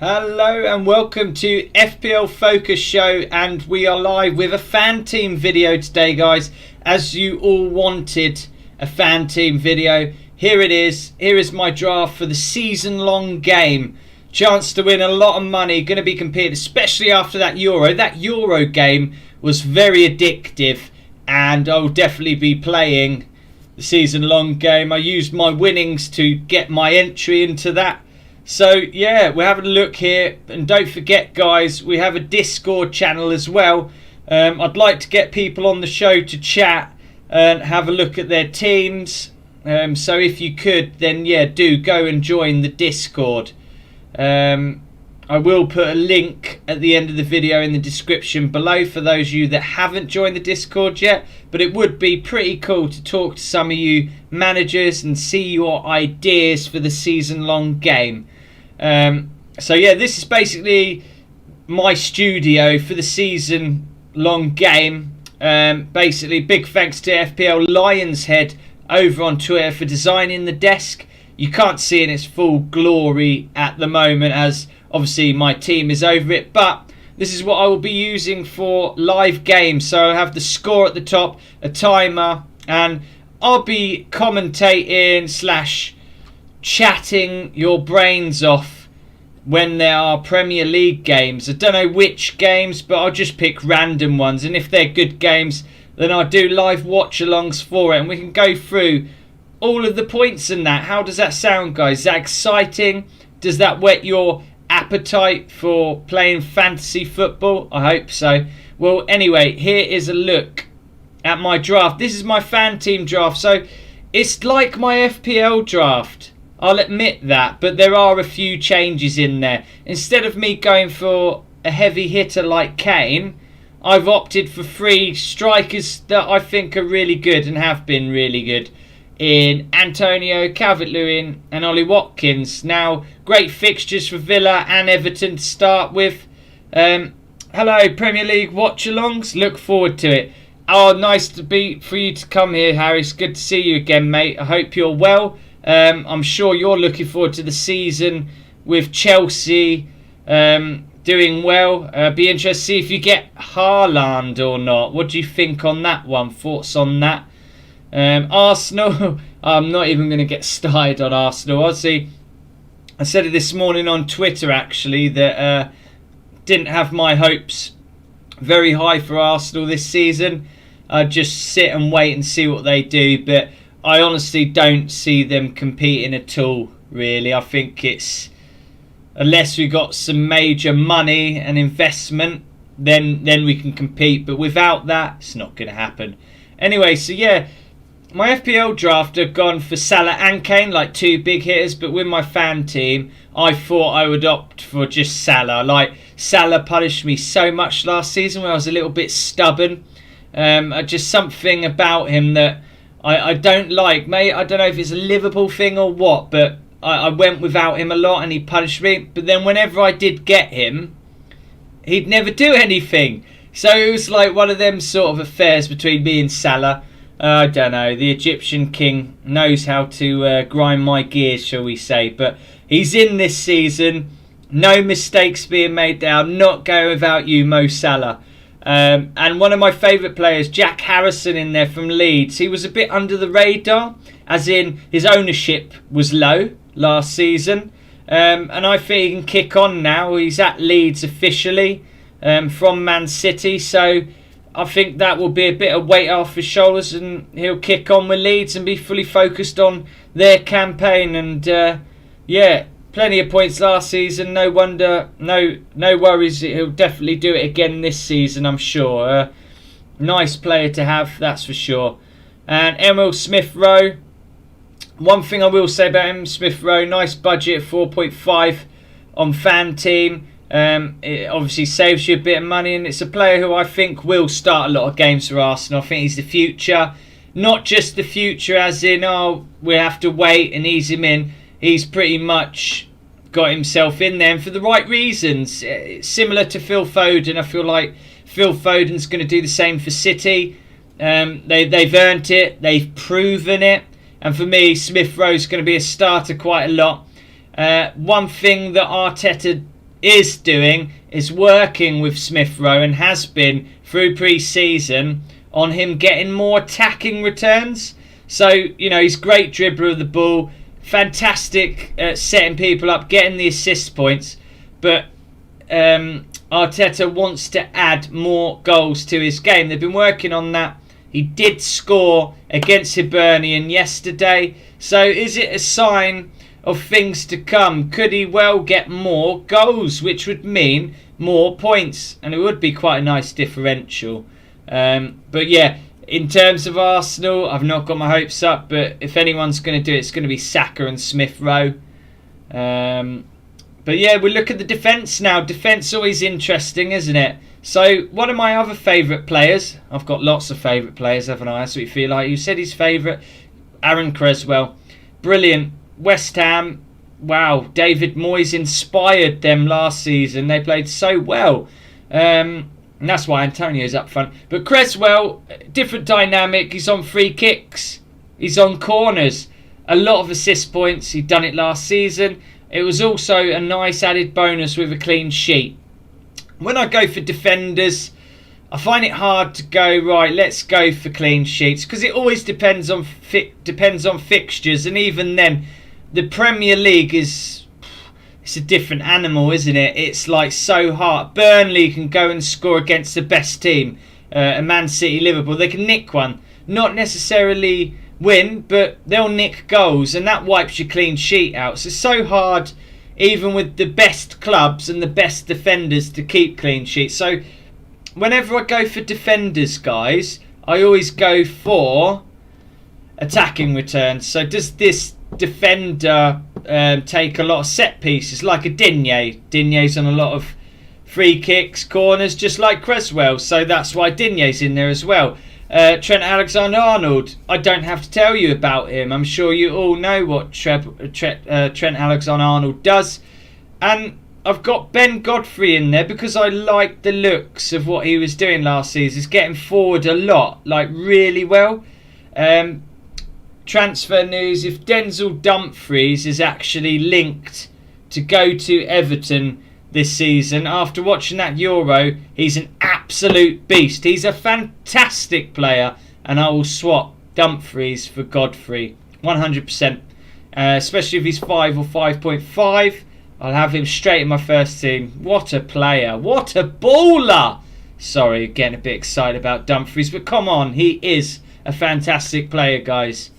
Hello and welcome to FPL Focus Show, and we are live with a Fanteam video today, guys. As you all wanted a Fanteam video, here it is. Here is my draft for the season-long game. Chance to win a lot of money, going to be competed, especially after that Euro. That Euro game was very addictive, and I'll definitely be playing the season-long game. I used my winnings to get my entry into that. So yeah, we're having a look here, and don't forget, guys, we have a Discord channel as well. I'd like to get people on the show to chat and have a look at their teams. So if you could, then yeah, do go and join the Discord. I will put a link at the end of the video in the description below for those of you that haven't joined the Discord yet. But it would be pretty cool to talk to some of you managers and see your ideas for the season-long game. So yeah, this is basically my studio for the season-long game. Basically, big thanks to FPL Lionshead over on Twitter for designing the desk. You can't see it in its full glory at the moment, as obviously my team is over it, but this is what I will be using for live games. So I'll have the score at the top, a timer, and I'll be commentating / chatting your brains off when there are Premier League games. I don't know which games, but I'll just pick random ones, and if they're good games, then I'll do live watch-alongs for it, and we can go through all of the points in that. How does that sound, guys? Is that exciting? Does that whet your appetite for playing fantasy football? I hope so. Well, anyway, here is a look at my draft. This is my Fanteam draft, so it's like my FPL draft, I'll admit that, but there are a few changes in there. Instead of me going for a heavy hitter like Kane, I've opted for 3 strikers that I think are really good and have been really good in Antonio, Calvert-Lewin and Ollie Watkins. Now, great fixtures for Villa and Everton to start with. Hello, Premier League watch-alongs. Look forward to it. Oh, nice for you to come here, Harry. It's good to see you again, mate. I hope you're well. I'm sure you're looking forward to the season with Chelsea doing well. Be interested to see if you get Haaland or not. What do you think on that one? Thoughts on that? Arsenal, I'm not even going to get started on Arsenal. Obviously, I said it this morning on Twitter, actually, that didn't have my hopes very high for Arsenal this season. I'd just sit and wait and see what they do, but I honestly don't see them competing at all, really. I think it's, unless we got some major money and investment, then we can compete, but without that, it's not going to happen. Anyway, so yeah, my FPL draft have gone for Salah and Kane, like 2 big hitters, but with my fan team, I thought I would opt for just Salah. Like, Salah punished me so much last season when I was a little bit stubborn. Just something about him that I don't like, mate. I don't know if it's a Liverpool thing or what, but I went without him a lot and he punished me. But then whenever I did get him, he'd never do anything. So it was like one of them sort of affairs between me and Salah. I don't know. The Egyptian king knows how to grind my gears, shall we say. But he's in this season. No mistakes being made there. I'm not going without you, Mo Salah. And one of my favourite players, Jack Harrison, in there from Leeds. He was a bit under the radar, as in his ownership was low last season. And I think he can kick on now. He's at Leeds officially from Man City. So I think that will be a bit of weight off his shoulders and he'll kick on with Leeds and be fully focused on their campaign. And yeah, plenty of points last season. No wonder, no worries. He'll definitely do it again this season, I'm sure. Nice player to have, that's for sure. And Emil Smith-Rowe. One thing I will say about him, Smith-Rowe, nice budget, 4.5 on Fanteam. It obviously saves you a bit of money, and it's a player who I think will start a lot of games for Arsenal. I think he's the future. Not just the future as in, oh, we have to wait and ease him in. He's pretty much got himself in there, and for the right reasons. It's similar to Phil Foden. I feel like Phil Foden's going to do the same for City. They've earned it. They've proven it. And for me, Smith-Rowe's going to be a starter quite a lot. One thing that Arteta is doing is working with Smith Rowe and has been through pre-season on him getting more attacking returns. So, he's great dribbler of the ball, fantastic at setting people up, getting the assist points. But Arteta wants to add more goals to his game. They've been working on that. He did score against Hibernian yesterday. So is it a sign of things to come? Could he well get more goals, which would mean more points? And it would be quite a nice differential. But yeah, in terms of Arsenal, I've not got my hopes up. But if anyone's going to do it, it's going to be Saka and Smith Rowe. But yeah, we look at the defence now. Defence always interesting, isn't it? So one of my other favourite players, I've got lots of favourite players, haven't I? That's what you feel like. You said his favourite, Aaron Cresswell. Brilliant. West Ham, wow. David Moyes inspired them last season. They played so well. And that's why Antonio's up front. But Cresswell, different dynamic. He's on free kicks. He's on corners. A lot of assist points. He'd done it last season. It was also a nice added bonus with a clean sheet. When I go for defenders, I find it hard to go, right, let's go for clean sheets. Because it always depends on fixtures. And even then, the Premier League it's a different animal, isn't it? It's like so hard. Burnley can go and score against the best team. Man City, Liverpool, they can nick one. Not necessarily win, but they'll nick goals, and that wipes your clean sheet out. So it's so hard, even with the best clubs and the best defenders, to keep clean sheets. So whenever I go for defenders, guys, I always go for attacking returns. So does this defender take a lot of set pieces, like a Digne? Digne's on a lot of free kicks, corners, just like Cresswell. So that's why Digne's in there as well. Trent Alexander-Arnold, I don't have to tell you about him. I'm sure you all know what Trent Alexander-Arnold does. And I've got Ben Godfrey in there because I like the looks of what he was doing last season. He's getting forward a lot, like really well. Transfer news, if Denzel Dumfries is actually linked to go to Everton this season, after watching that Euro, he's an absolute beast. He's a fantastic player, and I will swap Dumfries for Godfrey 100%. Especially if he's 5 or 5.5, I'll have him straight in my first team. What a player, what a baller. Sorry, getting a bit excited about Dumfries, but come on, he is a fantastic player, guys.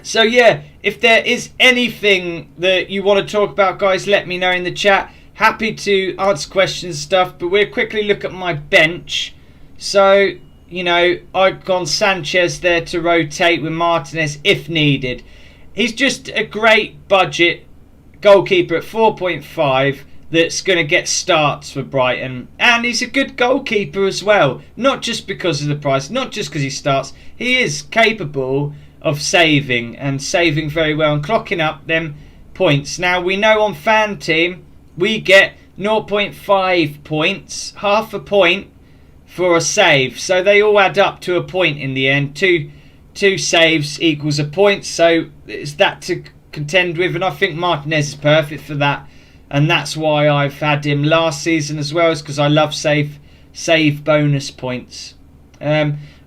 So yeah, if there is anything that you want to talk about, guys, let me know in the chat. Happy to answer questions and stuff, but we'll quickly look at my bench. So, I've gone Sanchez there to rotate with Martinez if needed. He's just a great budget goalkeeper at 4.5 that's going to get starts for Brighton. And he's a good goalkeeper as well. Not just because of the price, not just because he starts. He is capable of saving, and saving very well, and clocking up them points. Now, we know on Fanteam we get 0.5 points, half a point for a save. So they all add up to a point in the end. Two saves equals a point. So it's that to contend with, and I think Martinez is perfect for that. And that's why I've had him last season as well, is because I love save bonus points.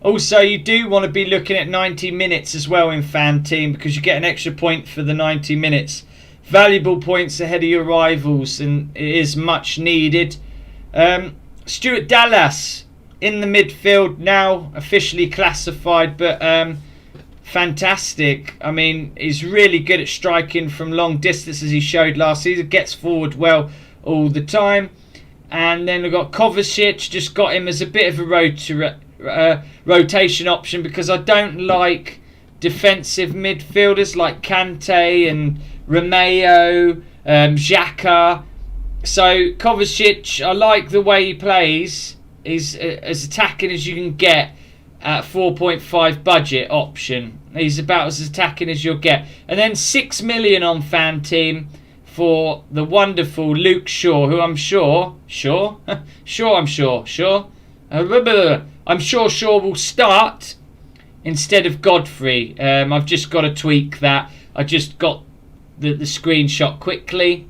Also, you do want to be looking at 90 minutes as well in Fanteam, because you get an extra point for the 90 minutes. Valuable points ahead of your rivals, and it is much needed. Stuart Dallas in the midfield now, officially classified, but fantastic. I mean, he's really good at striking from long distance, as he showed last season. Gets forward well all the time. And then we've got Kovacic, just got him as a bit of a rotation option, because I don't like defensive midfielders like Kante and Romeo, Xhaka. So Kovacic, I like the way he plays. He's as attacking as you can get at 4.5 budget option. He's about as attacking as you'll get. And then 6 million on Fanteam for the wonderful Luke Shaw, who I'm sure Shaw will start instead of Godfrey. I've just got to tweak that. I just got the screenshot quickly.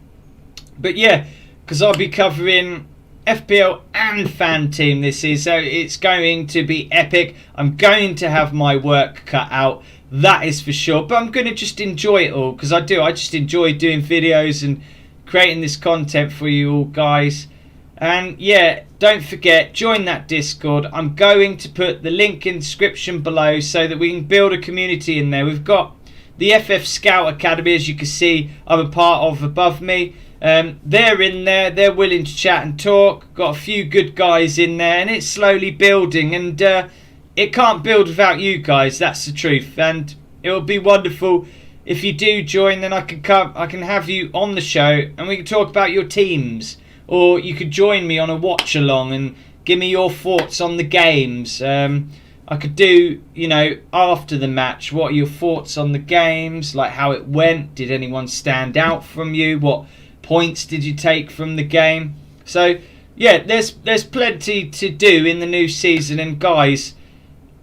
But yeah, because I'll be covering FPL and Fanteam this is, so it's going to be epic. I'm going to have my work cut out, that is for sure, but I'm going to just enjoy it all, because I just enjoy doing videos and creating this content for you all, guys. And yeah, don't forget, join that Discord. I'm going to put the link in the description below so that we can build a community in there. We've got the FF Scout Academy, as you can see, I'm a part of above me. They're in there, they're willing to chat and talk. Got a few good guys in there, and it's slowly building, and it can't build without you guys, that's the truth. And it will be wonderful if you do join. Then I can have you on the show and we can talk about your teams, or you could join me on a watch along and give me your thoughts on the games. I could do, you know, after the match, what are your thoughts on the games, like how it went, did anyone stand out from you, what points did you take from the game? So yeah, there's plenty to do in the new season. And guys,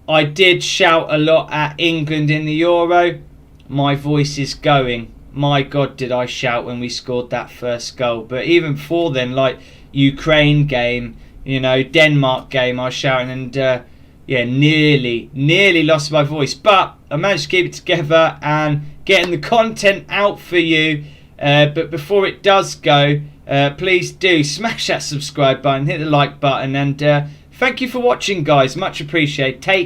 I did shout a lot at England in the Euro. My voice is going. My God, did I shout when we scored that first goal. But even before then, like Ukraine game, you know, Denmark game, I was shouting, and yeah, nearly lost my voice. But I managed to keep it together and getting the content out for you. But before it does go, please do smash that subscribe button, hit the like button, and thank you for watching, guys. Much appreciated. Take